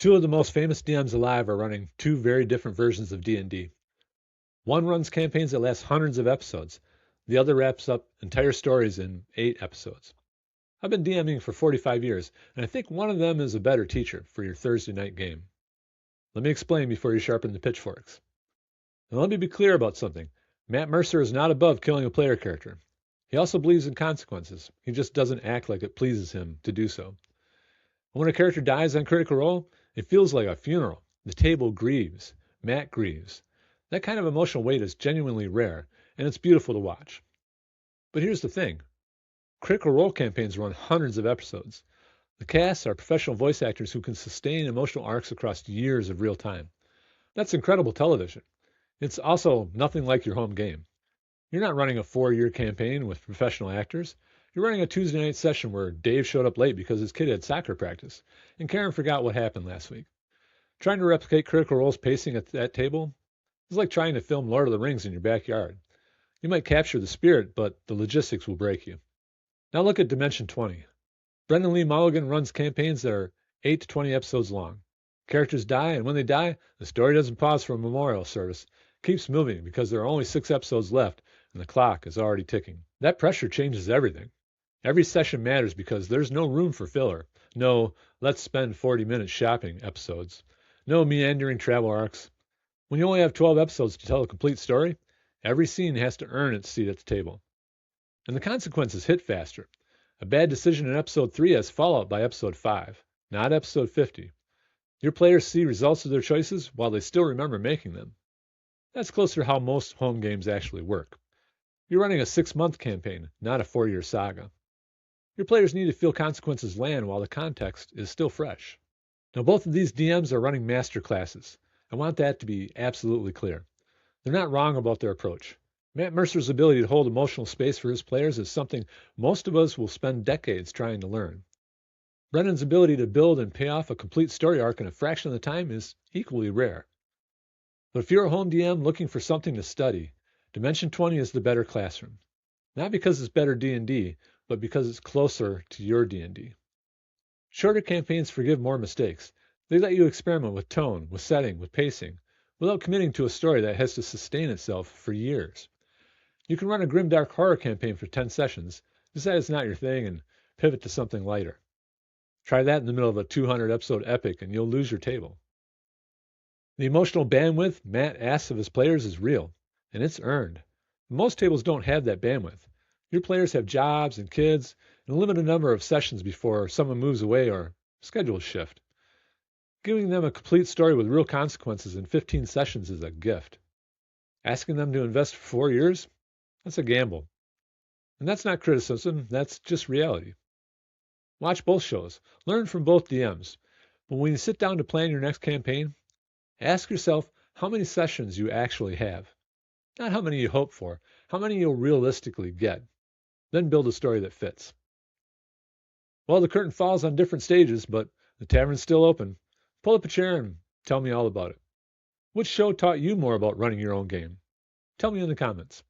Two of the most famous DMs alive are running two very different versions of D&D. One runs campaigns that last hundreds of episodes. The other wraps up entire stories in 8 episodes. I've been DMing for 45 years, and I think one of them is a better teacher for your Thursday night game. Let me explain before you sharpen the pitchforks. And let me be clear about something. Matt Mercer is not above killing a player character. He also believes in consequences. He just doesn't act like it pleases him to do so. When a character dies on Critical Role, it feels like a funeral. The table grieves. Matt grieves. That kind of emotional weight is genuinely rare, and it's beautiful to watch. But here's the thing. Critical Role campaigns run hundreds of episodes. The casts are professional voice actors who can sustain emotional arcs across years of real time. That's incredible television. It's also nothing like your home game. You're not running a 4-year campaign with professional actors. You're running a Tuesday night session where Dave showed up late because his kid had soccer practice, and Karen forgot what happened last week. Trying to replicate Critical Role's pacing at that table is like trying to film Lord of the Rings in your backyard. You might capture the spirit, but the logistics will break you. Now look at Dimension 20. Brennan Mulligan runs campaigns that are 8 to 20 episodes long. Characters die, and when they die, the story doesn't pause for a memorial service. It keeps moving because there are only 6 episodes left, and the clock is already ticking. That pressure changes everything. Every session matters because there's no room for filler. No, let's spend 40 minutes shopping episodes. No meandering travel arcs. When you only have 12 episodes to tell a complete story, every scene has to earn its seat at the table. And the consequences hit faster. A bad decision in episode 3 has fallout by episode 5, not episode 50. Your players see results of their choices while they still remember making them. That's closer to how most home games actually work. You're running a 6-month campaign, not a 4-year saga. Your players need to feel consequences land while the context is still fresh. Now, both of these DMs are running master classes. I want that to be absolutely clear. They're not wrong about their approach. Matt Mercer's ability to hold emotional space for his players is something most of us will spend decades trying to learn. Brennan's ability to build and pay off a complete story arc in a fraction of the time is equally rare. But if you're a home DM looking for something to study, Dimension 20 is the better classroom. Not because it's better D&D, but because it's closer to your D&D. Shorter campaigns forgive more mistakes. They let you experiment with tone, with setting, with pacing, without committing to a story that has to sustain itself for years. You can run a grimdark horror campaign for 10 sessions, decide it's not your thing, and pivot to something lighter. Try that in the middle of a 200-episode epic, and you'll lose your table. The emotional bandwidth Matt asks of his players is real, and it's earned. Most tables don't have that bandwidth. Your players have jobs and kids and a limited number of sessions before someone moves away or schedules shift. Giving them a complete story with real consequences in 15 sessions is a gift. Asking them to invest for 4 years? That's a gamble. And that's not criticism, that's just reality. Watch both shows. Learn from both DMs. But when you sit down to plan your next campaign, ask yourself how many sessions you actually have. Not how many you hope for, how many you'll realistically get. Then build a story that fits. Well, the curtain falls on different stages, but the tavern's still open. Pull up a chair and tell me all about it. Which show taught you more about running your own game? Tell me in the comments.